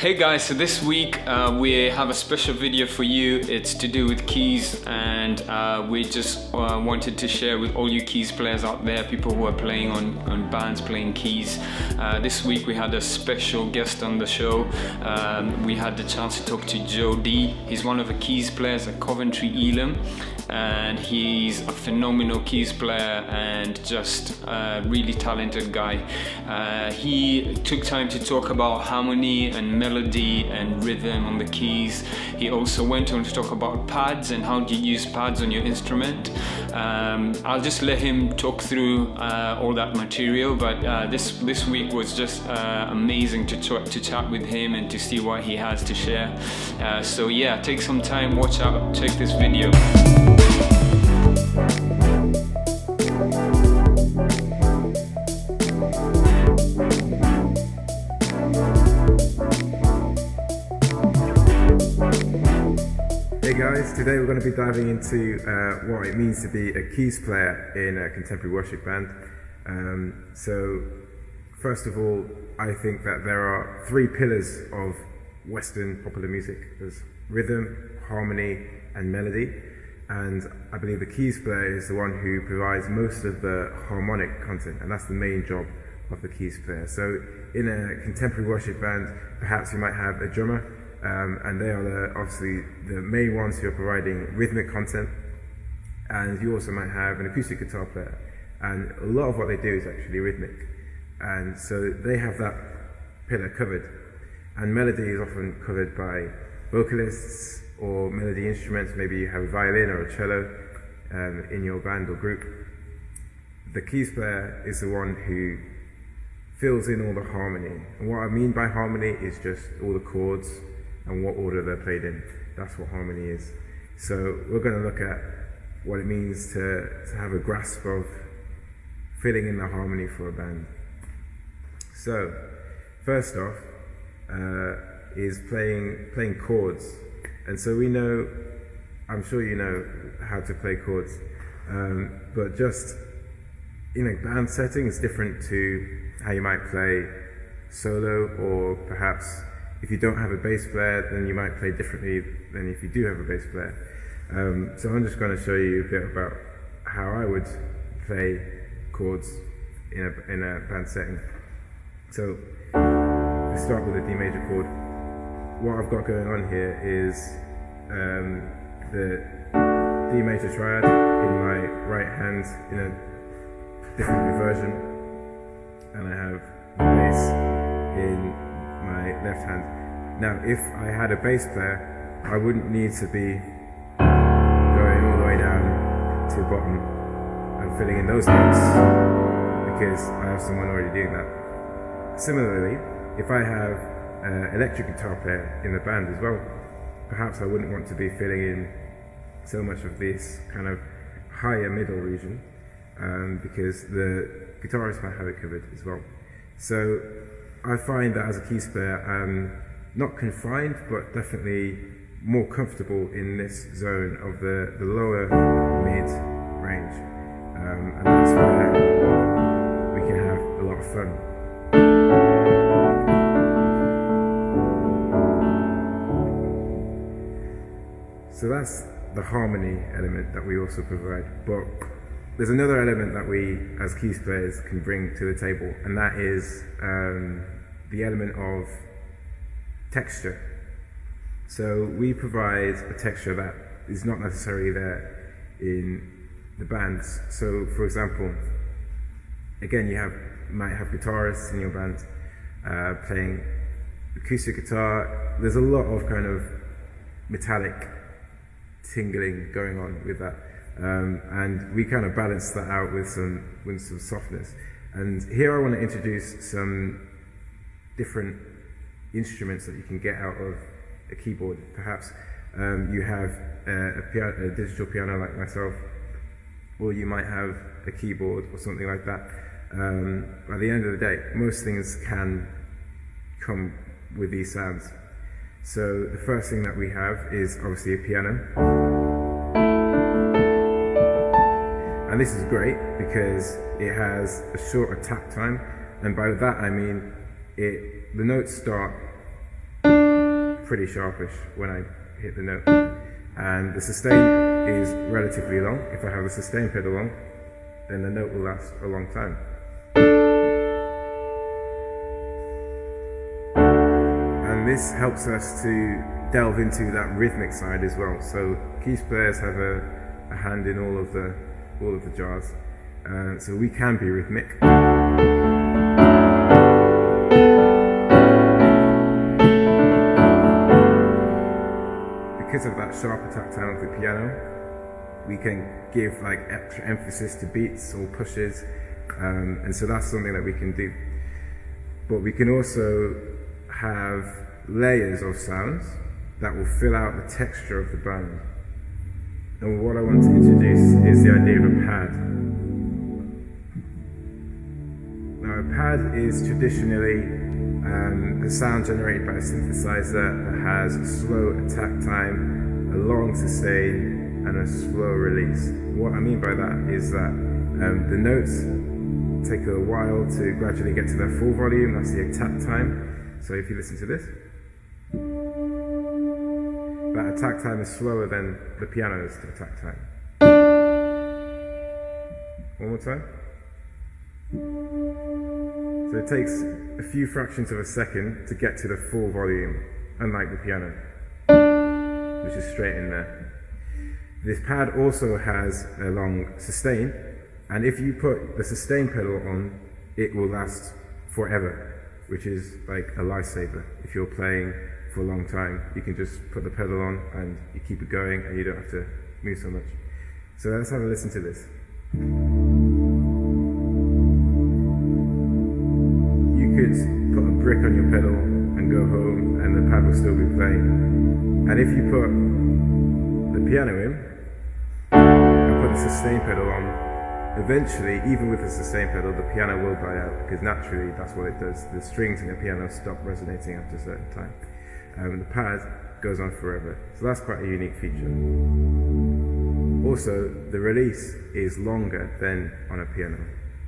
Hey guys, so this week we have a special video for you. It's to do with keys, and we just wanted to share with all you keys players out there, people who are playing on bands playing keys. This week we had a special guest on the show. We had the chance to talk to Joe D. He's one of the keys players at Coventry Elim, and he's a phenomenal keys player and just a really talented guy. He took time to talk about harmony and melody and rhythm on the keys. He also went on to talk about pads and how do you use pads on your instrument. I'll just let him talk through all that material, but this week was just amazing to chat with him and to see what he has to share. So yeah, take some time, watch out, check this video. Hey guys, today we're going to be diving into what it means to be a keys player in a contemporary worship band. So first of all, I think that there are three pillars of Western popular music. There's rhythm, harmony and melody, and I believe the keys player is the one who provides most of the harmonic content, and that's the main job of the keys player. So in a contemporary worship band, perhaps you might have a drummer, and they are obviously the main ones who are providing rhythmic content, and you also might have an acoustic guitar player, and a lot of what they do is actually rhythmic, and so they have that pillar covered. And melody is often covered by vocalists or melody instruments. Maybe you have a violin or a cello in your band or group. The keys player is the one who fills in all the harmony, and what I mean by harmony is just all the chords and what order they're played in. That's what harmony is. So we're going to look at what it means to have a grasp of filling in the harmony for a band. So first off is playing chords. And so we know, I'm sure you know how to play chords, but just in a band setting it's different to how you might play solo, or perhaps if you don't have a bass player, then you might play differently than if you do have a bass player. So I'm just going to show you a bit about how I would play chords in a band setting. So let's start with a D major chord. What I've got going on here is the D major triad in my right hand in a different inversion, and I have the bass in my left hand. Now, if I had a bass player, I wouldn't need to be going all the way down to the bottom and filling in those notes, because I have someone already doing that. Similarly, if I have an electric guitar player in the band as well, perhaps I wouldn't want to be filling in so much of this kind of higher middle region, because the guitarist might have it covered as well. So I find that as a keys player, I'm not confined, but definitely more comfortable in this zone of the lower mid range, and that's where we can have a lot of fun. So that's the harmony element that we also provide, but there's another element that we as keys players can bring to the table, and that is the element of texture. So we provide a texture that is not necessarily there in the bands. So for example, again, you might have guitarists in your band playing acoustic guitar. There's a lot of kind of metallic tingling going on with that. And we kind of balance that out with some softness. And here I want to introduce some different instruments that you can get out of a keyboard. Perhaps you have a digital piano like myself, or you might have a keyboard or something like that. At the end of the day, most things can come with these sounds. So the first thing that we have is obviously a piano. And this is great because it has a shorter tap time, and by that I mean the notes start pretty sharpish when I hit the note. And the sustain is relatively long. If I have the sustain pedal on, then the note will last a long time. And this helps us to delve into that rhythmic side as well. So keys players have a hand in all of the jars, so we can be rhythmic. Because of that sharp attack time of the piano, we can give like extra emphasis to beats or pushes, and so that's something that we can do. But we can also have layers of sounds that will fill out the texture of the band. And what I want to introduce is the idea of a pad. Now, a pad is traditionally a sound generated by a synthesizer that has a slow attack time, a long sustain, and a slow release. What I mean by that is that the notes take a while to gradually get to their full volume. That's the attack time. So if you listen to this, that attack time is slower than the piano's attack time. One more time. So it takes a few fractions of a second to get to the full volume, unlike the piano, which is straight in there. This pad also has a long sustain, and if you put the sustain pedal on, it will last forever, which is like a lifesaver. If you're playing for a long time, you can just put the pedal on and you keep it going and you don't have to move so much. So let's have a listen to this. You could put a brick on your pedal and go home and the pad will still be playing. And if you put the piano in and put the sustain pedal on, eventually, even with the sustain pedal, the piano will die out, because naturally that's what it does. The strings in the piano stop resonating after a certain time. The pad goes on forever. So that's quite a unique feature. Also, the release is longer than on a piano.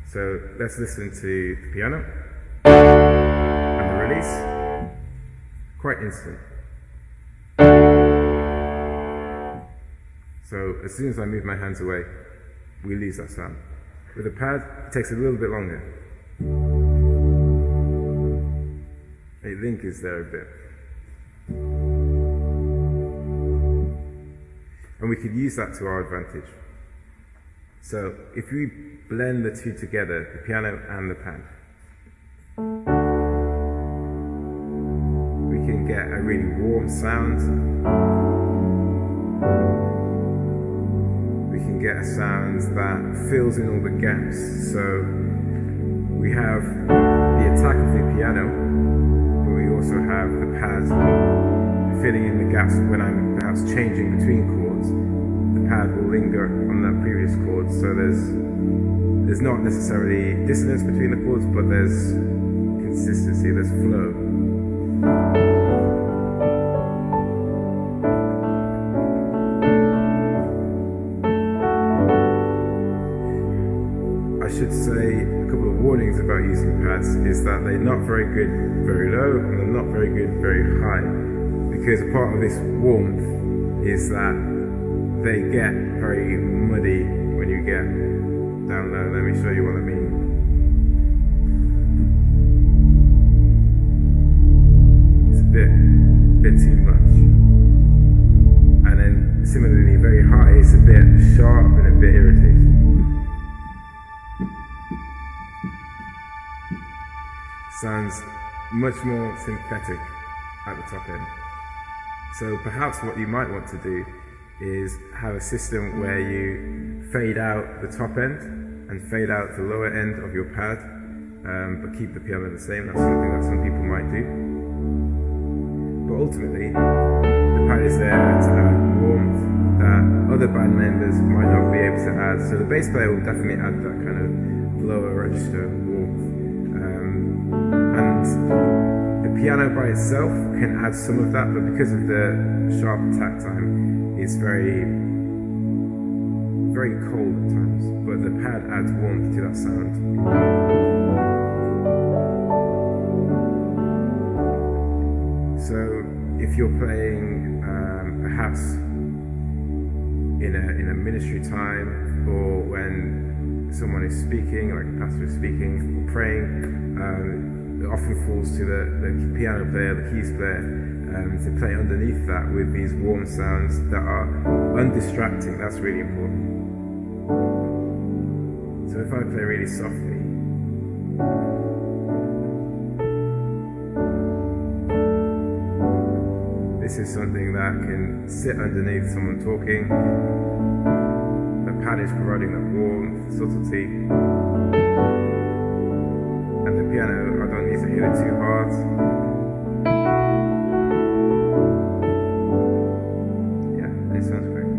So let's listen to the piano. And the release, quite instant. So as soon as I move my hands away, we lose that sound. With a pad, it takes a little bit longer. It lingers there a bit. And we could use that to our advantage. So if we blend the two together, the piano and the pad, we can get a really warm sound. We can get a sound that fills in all the gaps. So we have the attack of the piano, but we also have the pad filling in the gaps when I'm perhaps changing between chords. The pad will linger on that previous chord, so there's not necessarily dissonance between the chords, but there's consistency, there's flow. I should say a couple of warnings about using pads is that they're not very good very low and they're not very good very high, because a part of this warmth is that they get very muddy when you get down low. Let me show you what I mean. It's a bit too much. And then similarly, very high, it's a bit sharp and a bit irritating. Sounds much more synthetic at the top end. So perhaps what you might want to do is have a system where you fade out the top end and fade out the lower end of your pad, but keep the piano the same. That's something that some people might do. But ultimately, the pad is there to add warmth that other band members might not be able to add. So the bass player will definitely add that kind of lower register warmth. And the piano by itself can add some of that, but because of the sharp attack time, it's very, very cold at times. But the pad adds warmth to that sound. So if you're playing perhaps in a ministry time, or when someone is speaking, like a pastor is speaking, or praying, it often falls to the piano player, the keys player, to play underneath that with these warm sounds that are undistracting. That's really important. So if I play really softly, this is something that can sit underneath someone talking. The pad is providing that warmth, subtlety. And the piano, I don't need to hit it too hard. Yeah, it sounds great.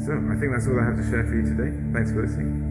So I think that's all I have to share for you today. Thanks for listening.